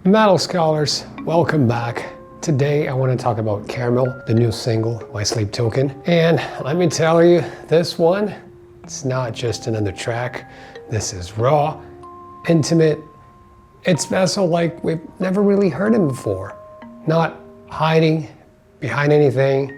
Metal Scholars, welcome back. Today I want to talk about Caramel, the new single by Sleep Token. And let me tell you, this one, it's not just another track. This is raw, intimate. It's Vessel like we've never really heard him before. Not hiding behind anything,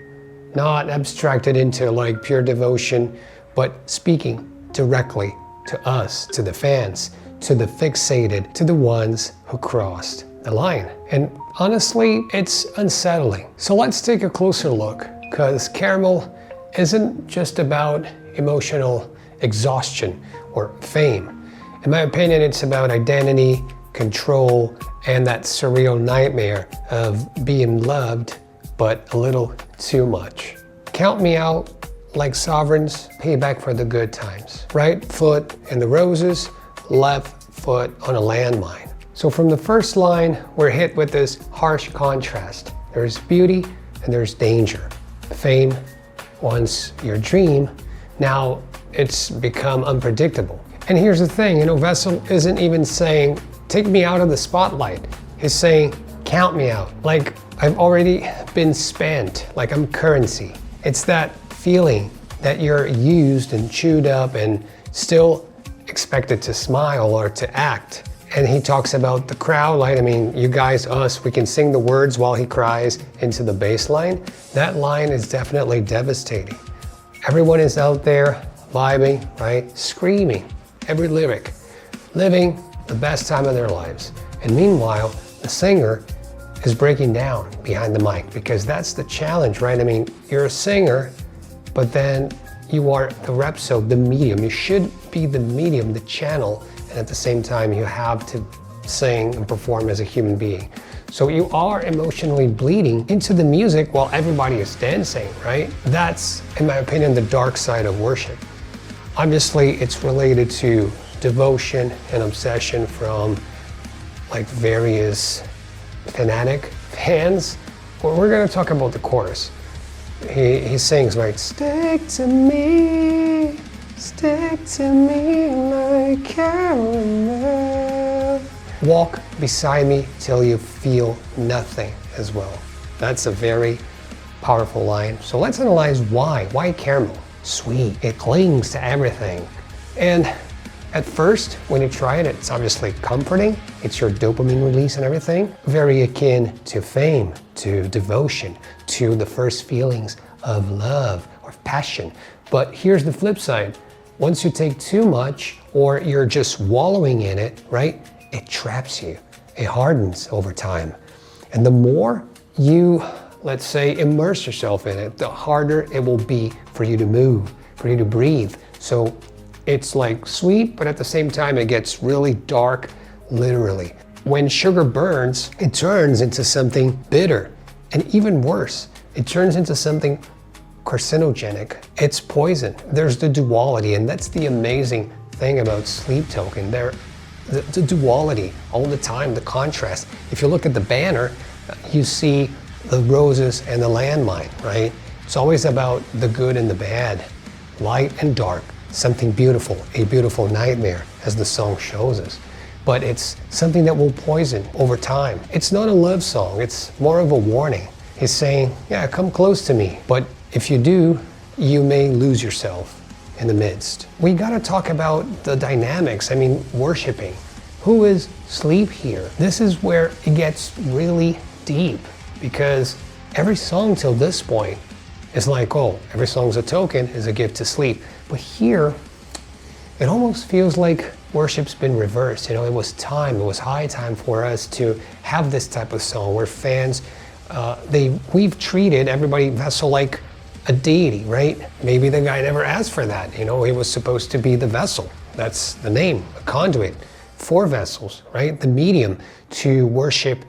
not abstracted into like pure devotion, but speaking directly to us, to the fans, to the fixated, to the ones who crossed the line. And honestly, it's unsettling. So let's take a closer look, because Caramel isn't just about emotional exhaustion or fame. In my opinion, it's about identity, control, and that surreal nightmare of being loved, but a little too much. Count me out like sovereigns, pay back for the good times. Right foot in the roses, left foot on a landmine. So from the first line, we're hit with this harsh contrast. There's beauty and there's danger. Fame, once your dream, now it's become unpredictable. And here's the thing, Vessel isn't even saying, take me out of the spotlight. He's saying, count me out. Like I've already been spent, like I'm currency. It's that feeling that you're used and chewed up and still expected to smile or to act. And he talks about the crowd, like, you guys, us, we can sing the words while he cries into the bass line. That line is definitely devastating. Everyone is out there vibing, right? Screaming every lyric, living the best time of their lives. And meanwhile, the singer is breaking down behind the mic, because that's the challenge, right? You're a singer, but then you are the rhapsode, the medium. You should be the medium, the channel, and at the same time you have to sing and perform as a human being. So you are emotionally bleeding into the music while everybody is dancing, right? That's, in my opinion, the dark side of worship. Obviously, it's related to devotion and obsession from like various fanatic fans. Well, we're gonna talk about the chorus. He sings, right? Stick to me like caramel. Walk beside me till you feel nothing as well. That's a very powerful line. So let's analyze why. Why caramel? Sweet, it clings to everything. And at first, when you try it, it's obviously comforting. It's your dopamine release and everything. Very akin to fame, to devotion, to the first feelings of love or passion. But here's the flip side. Once you take too much, or you're just wallowing in it, right? It traps you. It hardens over time. And the more you, let's say, immerse yourself in it, the harder it will be for you to move, for you to breathe. So it's like sweet, but at the same time, it gets really dark, literally. When sugar burns, it turns into something bitter, and even worse, it turns into something carcinogenic. It's poison. There's the duality, and that's the amazing thing about Sleep Token. The duality all the time, the contrast. If you look at the banner, you see the roses and the landmine, right? It's always about the good and the bad, light and dark. Something beautiful, a beautiful nightmare, as the song shows us. But it's something that will poison over time. It's not a love song, it's more of a warning. He's saying, yeah, come close to me, but if you do, you may lose yourself in the midst. We gotta talk about the dynamics, worshiping. Who is Sleep here? This is where it gets really deep, because every song till this point is like, oh, every song's a token, is a gift to sleep. But here, it almost feels like worship's been reversed. It was time, it was high time for us to have this type of song where fans, we've treated everybody Vessel like a deity, right? Maybe the guy never asked for that. He was supposed to be the vessel. That's the name, a conduit for vessels, right? The medium to worship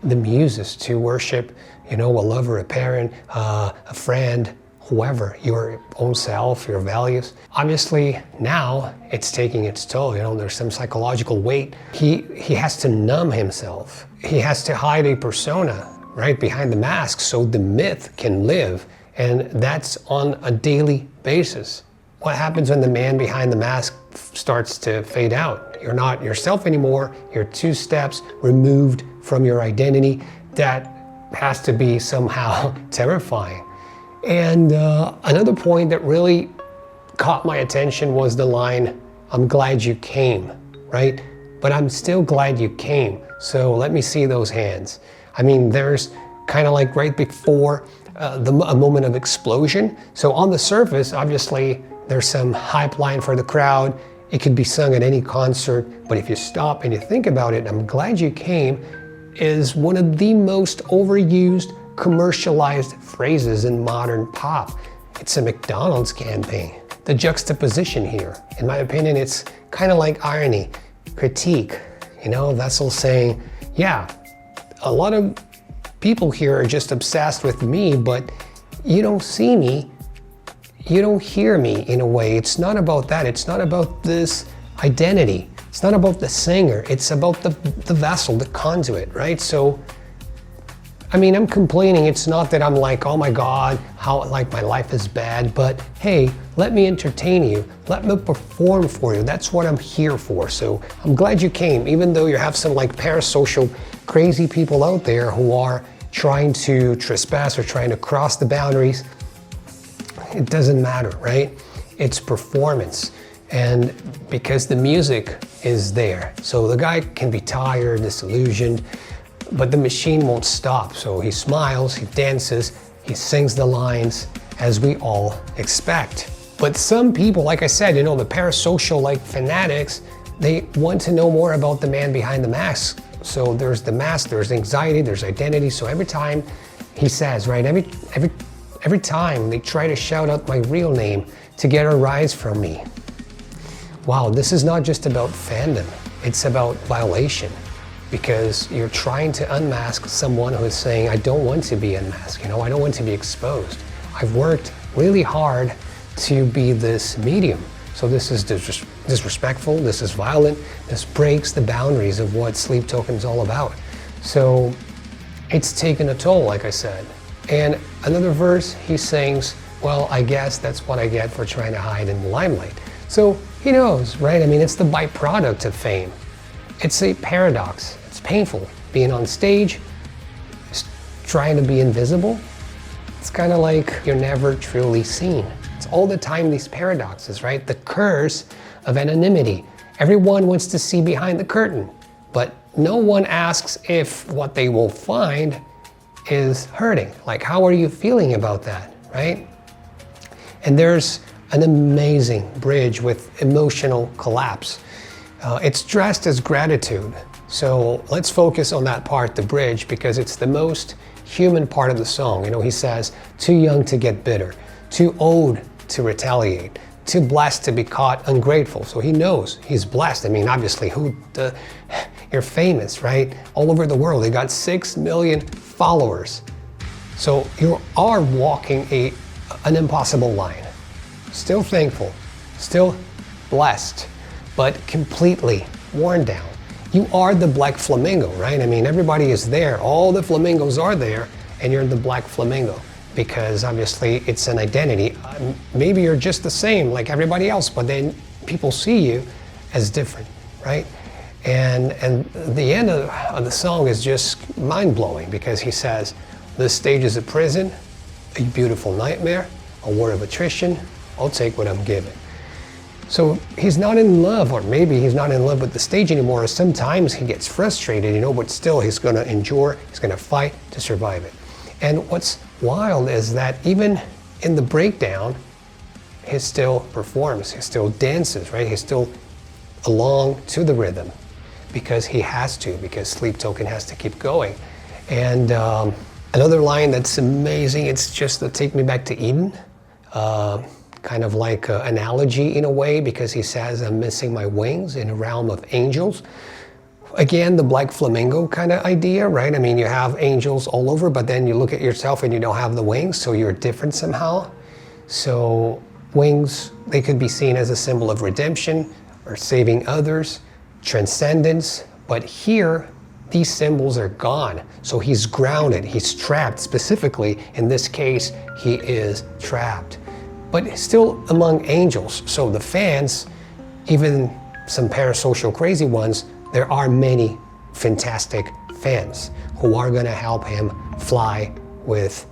the muses, to worship, a lover, a parent, a friend, whoever, your own self, your values. Obviously, now it's taking its toll. There's some psychological weight. He has to numb himself. He has to hide a persona, right, behind the mask so the myth can live. And that's on a daily basis. What happens when the man behind the mask starts to fade out? You're not yourself anymore. You're 2 steps removed from your identity, that has to be somehow terrifying. And another point that really caught my attention was the line, "I'm glad you came," right? But I'm still glad you came. So let me see those hands. I mean, there's kind of like right before a moment of explosion. So on the surface, obviously, there's some hype line for the crowd. It could be sung at any concert, but if you stop and you think about it, "I'm glad you came" is one of the most overused, commercialized phrases in modern pop. It's a McDonald's campaign. The juxtaposition here, in my opinion, it's kind of like irony, critique. You know, Vessel saying, yeah, a lot of people here are just obsessed with me, but you don't see me, you don't hear me in a way. It's not about that. It's not about this identity. It's not about the singer. It's about the vessel, the conduit, right? So, I mean, I'm complaining. It's not that I'm like, oh my God, how like my life is bad, but hey, let me entertain you. Let me perform for you. That's what I'm here for. So I'm glad you came, even though you have some like parasocial crazy people out there who are trying to trespass or trying to cross the boundaries. It doesn't matter, right? It's performance. And because the music is there. So the guy can be tired, disillusioned, but the machine won't stop. So he smiles, he dances, he sings the lines as we all expect. But some people, like I said, you know, the parasocial like fanatics, they want to know more about the man behind the mask. So there's the mask, there's anxiety, there's identity. So every time he says, right, every time they try to shout out my real name to get a rise from me. Wow, this is not just about fandom, it's about violation, because you're trying to unmask someone who is saying, I don't want to be unmasked, you know, I don't want to be exposed. I've worked really hard to be this medium. So this is disrespectful, this is violent, this breaks the boundaries of what Sleep Token is all about. So it's taken a toll, like I said. And another verse, he sings, well, I guess that's what I get for trying to hide in the limelight. So he knows, right? I mean, it's the byproduct of fame. It's a paradox. It's painful. Being on stage, trying to be invisible, it's kind of like you're never truly seen. It's all the time these paradoxes, right? The curse of anonymity. Everyone wants to see behind the curtain, but no one asks if what they will find is hurting. Like, how are you feeling about that, right? And there's an amazing bridge with emotional collapse. It's dressed as gratitude. So let's focus on that part, the bridge, because it's the most human part of the song. You know, he says, too young to get bitter, too old to retaliate, too blessed to be caught ungrateful. So he knows he's blessed. I mean, obviously, you're famous, right? All over the world. They got 6 million followers. So you are walking an impossible line. Still thankful, still blessed, but completely worn down. You are the black flamingo, right? I mean, everybody is there. All the flamingos are there, and you're the black flamingo, because obviously it's an identity. Maybe you're just the same like everybody else, but then people see you as different, right? And the end of the song is just mind-blowing, because he says, this stage is a prison, a beautiful nightmare, a war of attrition. I'll take what I'm given. So he's not in love, or maybe he's not in love with the stage anymore. Sometimes he gets frustrated, you know, but still he's going to endure, he's going to fight to survive it. And what's wild is that even in the breakdown, he still performs, he still dances, right? He's still along to the rhythm, because he has to, because Sleep Token has to keep going. And another line that's amazing, it's just the Take Me Back to Eden. Kind of like an analogy in a way, because he says, I'm missing my wings in a realm of angels. Again, the black flamingo kind of idea, right? I mean, you have angels all over, but then you look at yourself and you don't have the wings, so you're different somehow. So wings, they could be seen as a symbol of redemption or saving others, transcendence, but here, these symbols are gone. So he's grounded, he's trapped. Specifically, in this case, he is trapped, but still among angels. So the fans, even some parasocial crazy ones, there are many fantastic fans who are gonna help him fly with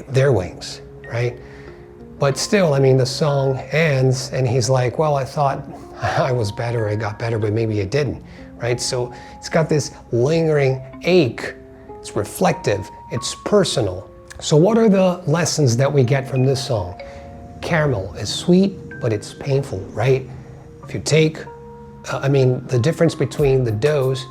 their wings, right? But still, I mean, the song ends and he's like, well, I thought I was better, I got better, but maybe it didn't, right? So it's got this lingering ache. It's reflective, it's personal. So what are the lessons that we get from this song? Caramel is sweet, but it's painful, right? If you take, the difference between the dose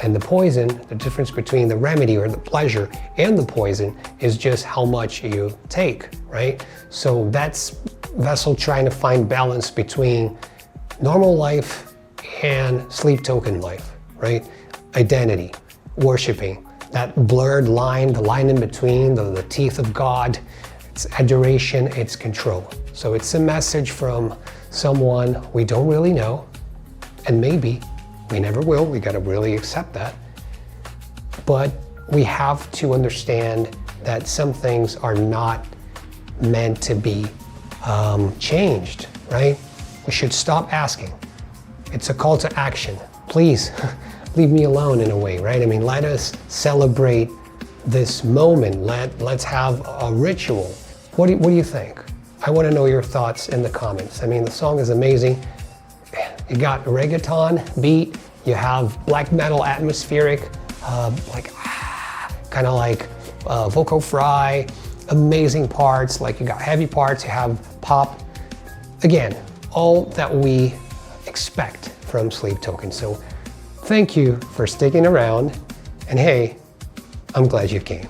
and the poison, the difference between the remedy or the pleasure and the poison is just how much you take, right? So that's Vessel trying to find balance between normal life and sleep token life, right? Identity, worshiping, that blurred line, the line in between, the teeth of God, it's adoration, it's control. So it's a message from someone we don't really know, and maybe we never will, we gotta really accept that. But we have to understand that some things are not meant to be changed, right? We should stop asking. It's a call to action. Please, leave me alone in a way, right? I mean, let us celebrate this moment. Let's have a ritual. What do you think? I wanna know your thoughts in the comments. I mean, the song is amazing. You got reggaeton beat, you have black metal atmospheric, kind of like vocal fry, amazing parts, like you got heavy parts, you have pop. Again, all that we expect from Sleep Token. So thank you for sticking around, and hey, I'm glad you came.